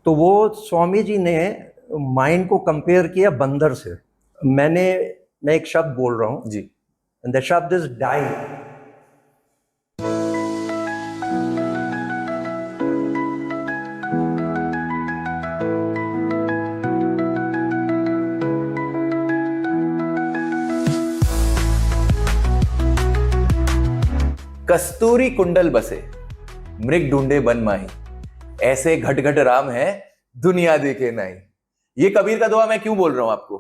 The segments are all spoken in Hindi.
तो वो स्वामी जी ने माइंड को कंपेयर किया बंदर से। मैं एक शब्द बोल रहा हूँ जी। एंड द शब्द इज डाई। कस्तूरी कुंडल बसे, मृग ढूंढे बन माही, ऐसे घट घट राम है दुनिया देखे नहीं। ये कबीर का दुआ मैं क्यों बोल रहा हूं आपको?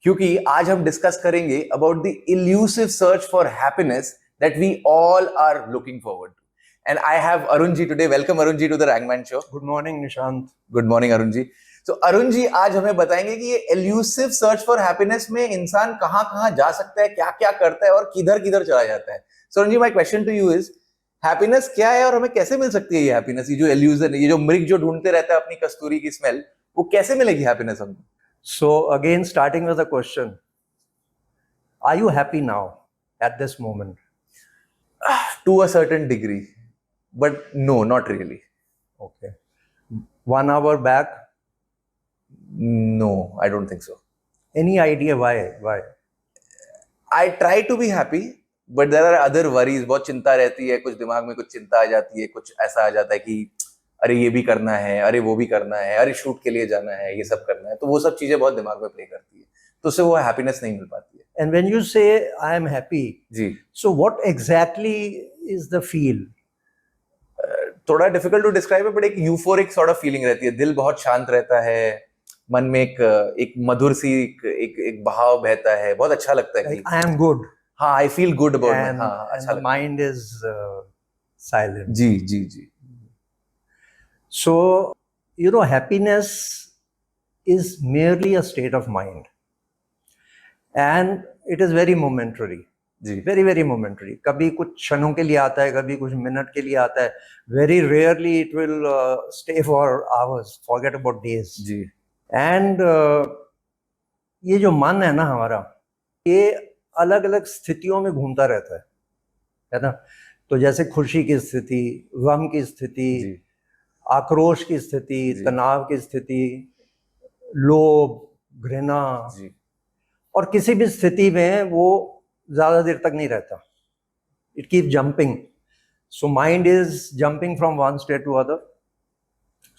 क्योंकि आज हम डिस्कस करेंगे about the elusive search for happiness that we all are looking forward to. And I have Arun ji today. Welcome Arun ji to the Rankman show. Good morning Nishant. Good morning Arun ji. तो अरुण जी आज हमें बताएंगे कि ये एल्यूसिव सर्च फॉर हैप्पीनेस में इंसान कहां कहां जा सकता है, क्या क्या करता है और किधर किधर चला जाता है। So Arun ji, my question to you is, happiness क्या है और हमें कैसे मिल सकती है ये हैप्पीनेस? ये जो एल्यूजन है, ये जो मृग जो ढूंढते रहता है अपनी कस्तूरी की स्मेल, वो कैसे मिलेगी हैप्पीनेस हमको? So again starting with the question, are you happy now at this moment? To a certain degree, but no, not really. Okay, 1 hour back? No, I don't think so. Any idea why? I try to be happy, but there are other worries. बहुत चिंता रहती है, कुछ दिमाग में कुछ चिंता आ जाती है, कुछ ऐसा आ जाता है कि अरे ये भी करना है, अरे वो भी करना है, अरे शूट के लिए जाना है, ये सब करना है। तो वो सब चीजें बहुत दिमाग में प्ले करती है, तो उससे वो हैप्पीनेस नहीं मिल पाती है। And when you say I am happy, जी, so what exactly is the feel? थोड़ा डिफिकल्ट टू डिस्क्राइब है, बट एक यूफोरिक सॉर्ट ऑफ फीलिंग रहती है। दिल बहुत शांत रहता है, मन में एक मधुर सी एक बहाव बहता है, बहुत अच्छा लगता है Like कि I am good, हाँ, I feel good about my. and, हाँ, and अच्छा the लगता है। mind is silent. जी जी जी। So, you know, happiness is merely a state of mind, and it is very momentary. जी वेरी वेरी मोमेंटरी। कभी कुछ क्षणों के लिए आता है, कभी कुछ मिनट के लिए आता है। Very rarely it will stay for hours, forget about days. जी एंड ये जो मन है ना हमारा, ये अलग अलग स्थितियों में घूमता रहता है ना। तो जैसे खुशी की स्थिति, गम की स्थिति, जी आक्रोश की स्थिति, जी। तनाव की स्थिति, लोभ, घृणा, जी और किसी भी स्थिति में वो ज्यादा देर तक नहीं रहता। It keep jumping. So mind is jumping from one state to other.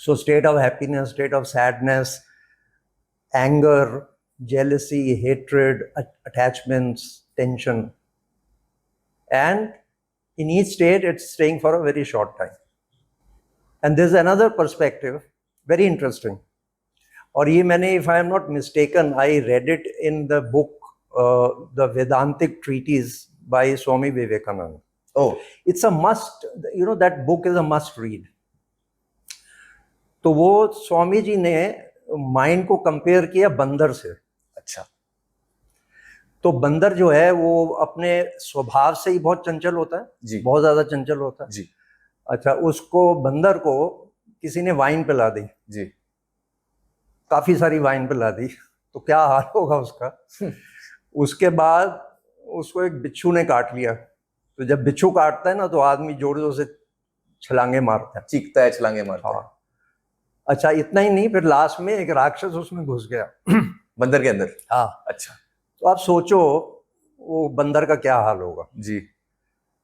So state of happiness, state of sadness, anger, jealousy, hatred, attachments, tension, and in each state it's staying for a very short time. And there's another perspective, very interesting, और ये मैंने, if I am not mistaken, I read it in the book, the Vedantic treatise by Swami Vivekananda. Oh, it's a must, you know, that book is a must read. तो वो स्वामी जी ने माइंड को कंपेयर किया बंदर से। अच्छा। तो बंदर जो है वो अपने स्वभाव से ही बहुत चंचल होता है जी, बहुत ज्यादा चंचल होता है जी अच्छा, उसको बंदर को किसी ने वाइन पिला दी, जी। काफी सारी वाइन पिला दी, तो क्या हाल होगा उसका? उसके बाद उसको एक बिच्छू ने काट लिया। तो जब बिच्छू काटता है ना, तो आदमी जोर जोर से छलांगे मारता है, चीखता है, छलांगे मारता है। हाँ। अच्छा, इतना ही नहीं, फिर लास्ट में एक राक्षस उसमें घुस गया बंदर के अंदर। हाँ। अच्छा। तो आप सोचो वो बंदर का क्या हाल होगा। जी।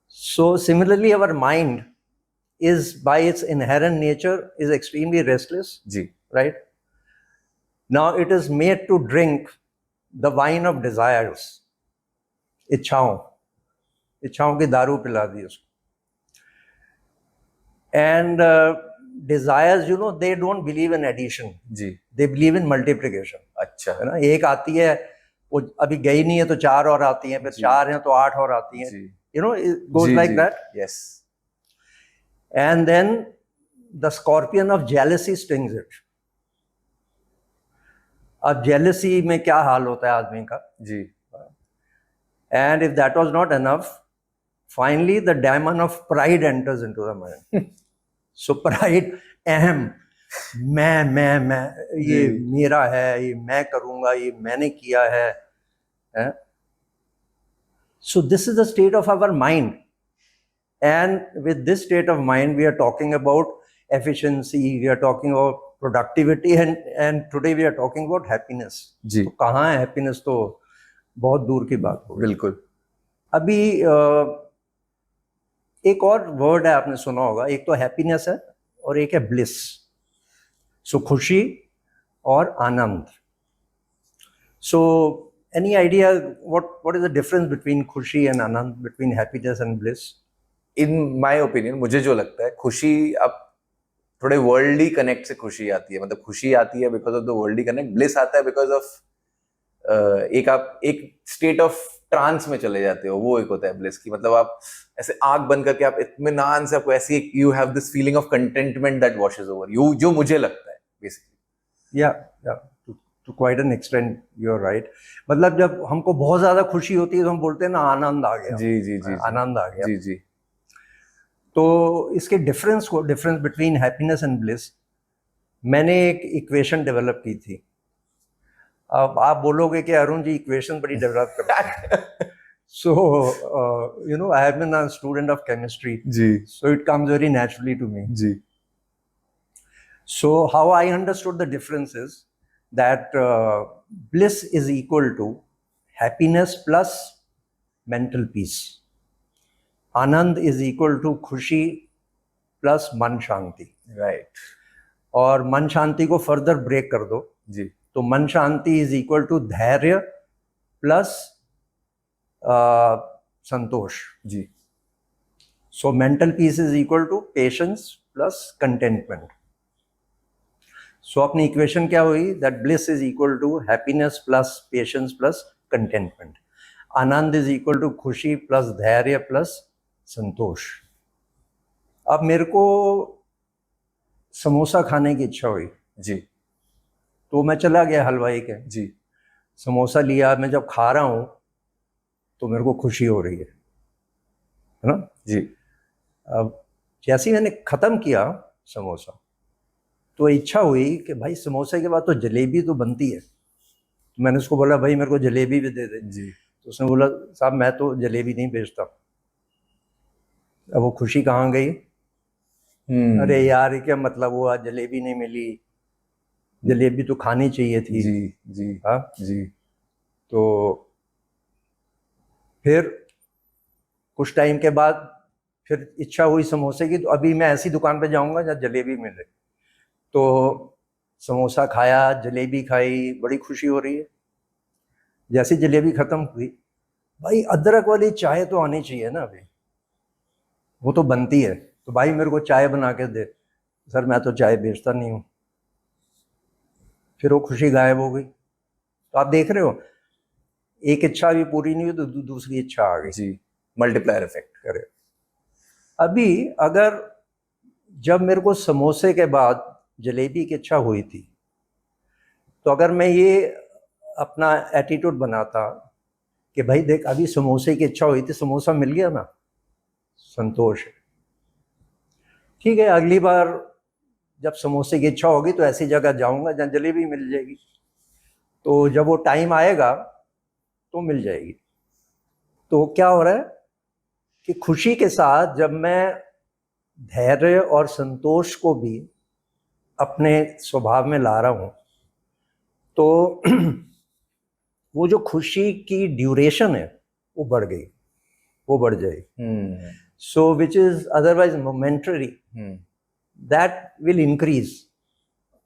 So similarly our mind is by its inherent nature is extremely restless. जी। Right? Now it is made to drink the wine of desires. इच्छाओं की दारू पिला दी उसको। And desires, you know, they don't believe in addition. Ji. They believe in multiplication. अच्छा। है ना, एक आती है, वो अभी गई नहीं है तो 4 और आती हैं, फिर 4 हैं तो 8 और आती हैं। You know, it goes ji, like ji, that. Yes. And then the scorpion of jealousy stings it. अब jealousy में क्या हाल होता है आदमी का? जी। And if that was not enough, finally the demon of pride enters into the mind. So pride, अहम, मैं, ये मेरा है, ये मैं करूंगा, ये मैंने किया है? So this is the state of our mind. And with this state of mind, we are talking about efficiency, we are talking about productivity and today we are talking about happiness. जी तो कहाँ है हैप्पीनेस, तो बहुत दूर की बात हो. बिल्कुल. अभी एक और वर्ड है, आपने सुना होगा, एक तो हैप्पीनेस है और एक है ब्लिस. सो खुशी और आनंद. So any idea what is the difference between khushi and anand, between happiness and bliss? In my opinion मुझे जो लगता है, खुशी अब थोड़े वर्ल्डली कनेक्ट से खुशी आती है. मतलब खुशी आती है because of the worldly connect. Bliss आता है बिकॉज ऑफ आप एक स्टेट ऑफ ट्रांस में चले जाते हो. वो एक होता है ब्लिस की. मतलब आप ऐसे आंख बंद करके आप इत्मीनान से, आपको ऐसी you have this feeling of contentment that washes over you, जो मुझे लगता है basically. Yeah to quite an extent you are right. मतलब जब हमको बहुत ज्यादा खुशी होती है तो हम बोलते हैं ना आनंद आ गया. जी जी जी आनंद आ गया. जी जी. तो इसके difference between happiness and bliss, मैंने एक इक्वेशन डेवलप की थी. अब आप बोलोगे कि अरुण जी इक्वेशन बड़ी डेवलप करते हैं. So you know, I have been a student of chemistry, जी so it comes very naturally to me. जी. So how I understood the difference is that bliss is equal to happiness plus mental peace. Anand is equal to खुशी plus मन शांति. राइट. और मन शांति को फर्दर ब्रेक कर दो जी तो man shanti is equal to dhairya plus santosh. जी. So mental peace is equal to patience plus contentment. So अपनी इक्वेशन क्या हुई? That bliss is equal to happiness plus patience plus contentment. Anand is equal to khushi plus dhairya plus santosh. अब मेरे को समोसा खाने की इच्छा हुई जी तो मैं चला गया हलवाई के. जी. समोसा लिया. मैं जब खा रहा हूँ तो मेरे को खुशी हो रही है ना. जी. अब जैसे ही मैंने ख़त्म किया समोसा तो इच्छा हुई कि भाई समोसे के बाद तो जलेबी तो बनती है. तो मैंने उसको बोला भाई मेरे को जलेबी भी दे दे. जी. तो उसने बोला साहब मैं तो जलेबी नहीं बेचता. अब वो खुशी कहाँ गई? अरे यार ये क्या मतलब हुआ, जलेबी नहीं मिली, जलेबी तो खानी चाहिए थी. जी जी. हाँ जी. तो फिर कुछ टाइम के बाद फिर इच्छा हुई समोसे की. तो अभी मैं ऐसी दुकान पे जाऊंगा जहाँ जलेबी मिले. तो समोसा खाया, जलेबी खाई, बड़ी खुशी हो रही है. जैसी जलेबी खत्म हुई, भाई अदरक वाली चाय तो आनी चाहिए ना. अभी वो तो बनती है, तो भाई मेरे को चाय बना के दे. सर मैं तो चाय बेचता नहीं हूँ. फिर वो खुशी गायब हो गई. तो आप देख रहे हो, एक इच्छा भी पूरी नहीं हुई तो दूसरी इच्छा आ गई. जी. Multiplier effect. करे. अभी अगर जब मेरे को समोसे के बाद जलेबी की इच्छा हुई थी, तो अगर मैं ये अपना एटीट्यूड बनाता कि भाई देख अभी समोसे की इच्छा हुई थी, समोसा मिल गया ना, संतोष है, ठीक है, अगली बार जब समोसे की इच्छा होगी तो ऐसी जगह जाऊंगा जहाँ जलेबी मिल जाएगी. तो जब वो टाइम आएगा तो मिल जाएगी. तो क्या हो रहा है कि खुशी के साथ जब मैं धैर्य और संतोष को भी अपने स्वभाव में ला रहा हूँ तो वो जो खुशी की ड्यूरेशन है वो बढ़ गई, वो बढ़ जाएगी. So which is otherwise momentary, that will increase.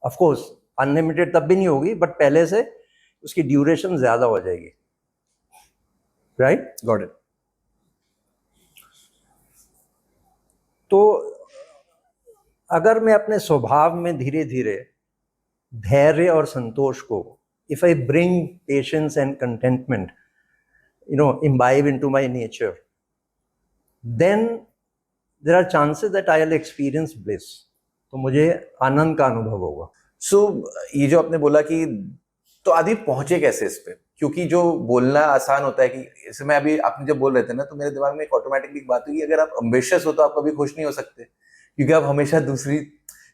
Of course unlimited तब भी नहीं होगी, बट पहले से उसकी ड्यूरेशन ज्यादा हो जाएगी. राइट? Got it. तो अगर मैं अपने स्वभाव में धीरे धीरे धैर्य और संतोष को, if I bring patience and contentment, you know, imbibe into my nature, then there are chances that I will experience bliss. तो मुझे आनंद का अनुभव होगा. सो ये जो आपने बोला कि तो आदि पहुंचे कैसे इस पे, क्योंकि जो बोलना आसान होता है कि इसमें अभी आपने जब बोल रहे थे ना, तो मेरे दिमाग में एक ऑटोमेटिकली बात हुई कि अगर आप एम्बिशियस हो तो आप कभी खुश नहीं हो सकते, क्योंकि आप हमेशा दूसरी,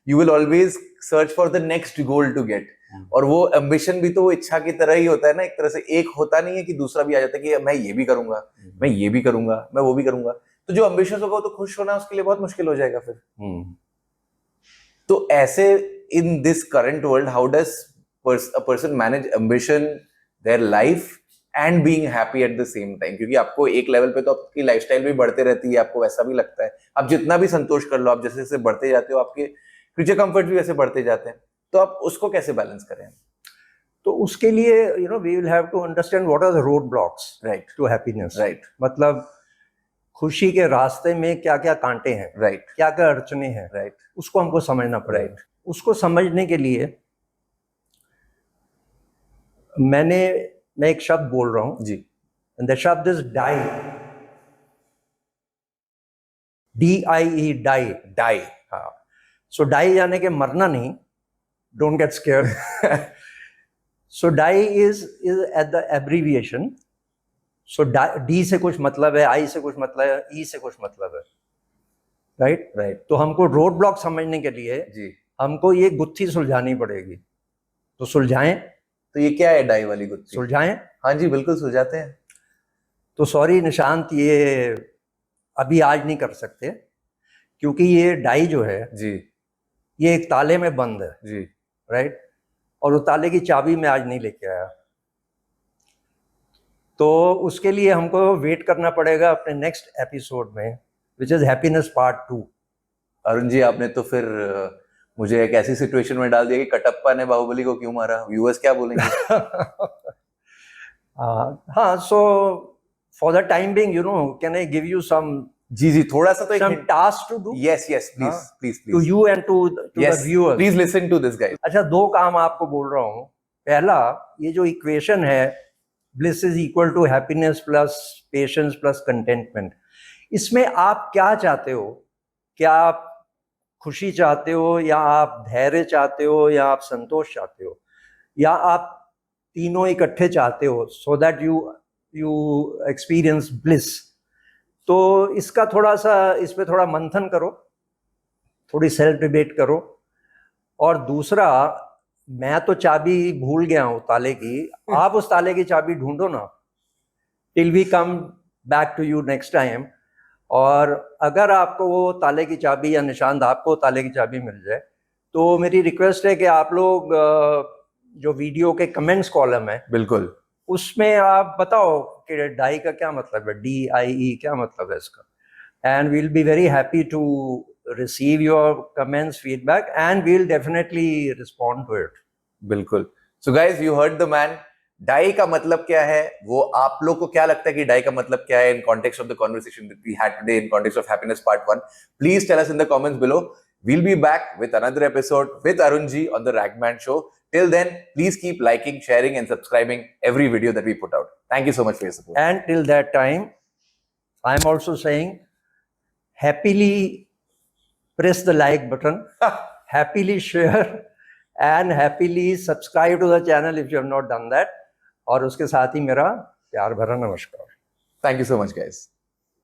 you will always search for the next goal to get. और वो एम्बिशन भी तो वो इच्छा की तरह ही होता है ना, एक तरह से. एक होता नहीं है कि दूसरा भी आ जाता है कि मैं ये भी करूंगा, मैं ये भी करूंगा, मैं वो भी करूंगा. तो जो एम्बिशियस होगा वो तो खुश होना उसके लिए बहुत मुश्किल हो जाएगा फिर. तो ऐसे in this current world, how does a person manage ambition, their life and being happy at the same time? क्योंकि आपको एक लेवल पे तो आपकी लाइफस्टाइल भी बढ़ते रहती है, आपको वैसा भी लगता है, आप जितना भी संतोष कर लो, आप जैसे जैसे बढ़ते जाते हो, आपके फ्यूचर कंफर्ट भी वैसे बढ़ते जाते हैं, तो आप उसको कैसे बैलेंस करें? तो उसके लिए we will have to understand what are the road blocks right to happiness. Right मतलब खुशी के रास्ते में क्या क्या कांटे हैं, राइट क्या क्या अड़चने हैं, राइट उसको हमको समझना पड़ेगा। उसको समझने के लिए मैं एक शब्द बोल रहा हूं जी, द शब्द is die, DIE, die. Die, हाँ, सो डाई यानी कि मरना नहीं, don't get scared. So die is at the abbreviation. So D से कुछ मतलब है, आई से कुछ मतलब है, ई से कुछ मतलब है, राइट राइट तो हमको रोड ब्लॉक समझने के लिए जी। हमको ये गुत्थी सुलझानी पड़ेगी। तो सुलझाएं, तो ये क्या है डाई वाली गुत्थी? सुलझाएं। हाँ जी, बिल्कुल सुलझाते हैं। तो सॉरी निशांत, ये अभी आज नहीं कर सकते, क्योंकि ये डाई जो है जी ये एक ताले में बंद है, जी राइट, और वो ताले की चाबी मैं आज नहीं लेके आया। तो उसके लिए हमको वेट करना पड़ेगा अपने नेक्स्ट एपिसोड में, which is happiness part 2। Arun ji, आपने तो फिर मुझे एक ऐसी सिचुएशन में डाल दिया कि कटप्पा ने बाहुबली को क्यों मारा, व्यूअर्स क्या बोलेंगे? हाँ, so for the time being can I give you some जी जी, थोड़ा सा तो some task to do? Yes yes, please please To please, you and to the viewers. Please listen to this guys. अच्छा, 2 काम आपको बोल रहा हूँ। पहला, ये जो इक्वेशन है bliss is equal to happiness plus patience plus contentment, इसमें आप क्या चाहते हो? क्या आप खुशी चाहते हो, या आप धैर्य चाहते हो, या आप संतोष चाहते हो, या आप तीनों इकट्ठे चाहते हो, so that you experience bliss? तो इसका थोड़ा सा, इस पे थोड़ा मंथन करो, थोड़ी सेल्फ डिबेट करो। और दूसरा, मैं तो चाबी भूल गया हूँ ताले की, आप उस ताले की चाबी ढूंढो ना, till we come back to you next time. और अगर आपको वो ताले की चाबी, या निशांत आपको ताले की चाबी मिल जाए, तो मेरी रिक्वेस्ट है कि आप लोग जो वीडियो के कमेंट्स कॉलम है, बिल्कुल, उसमें आप बताओ कि डाई का क्या मतलब है, DIE क्या मतलब है इसका, and we'll be very happy to receive your comments, feedback, and we'll definitely respond to it. बिल्कुल। So guys, you heard the man. Die का मतलब क्या है, वो आप लोग को क्या लगता है कि डाई का मतलब क्या है in context of the conversation that we had today, in context of happiness part 1? Please tell us in the comments below. We'll be back with another episode with Arun ji on the Ragman Show. Till then, please keep liking, sharing, and subscribing every video that we put out. Thank you so much for your support. And till that time, I'm also saying, happily press the like button, happily share, and happily subscribe to the channel if you have not done that. और उसके साथ ही मेरा प्यार भरा नमस्कार। Thank you so much, guys.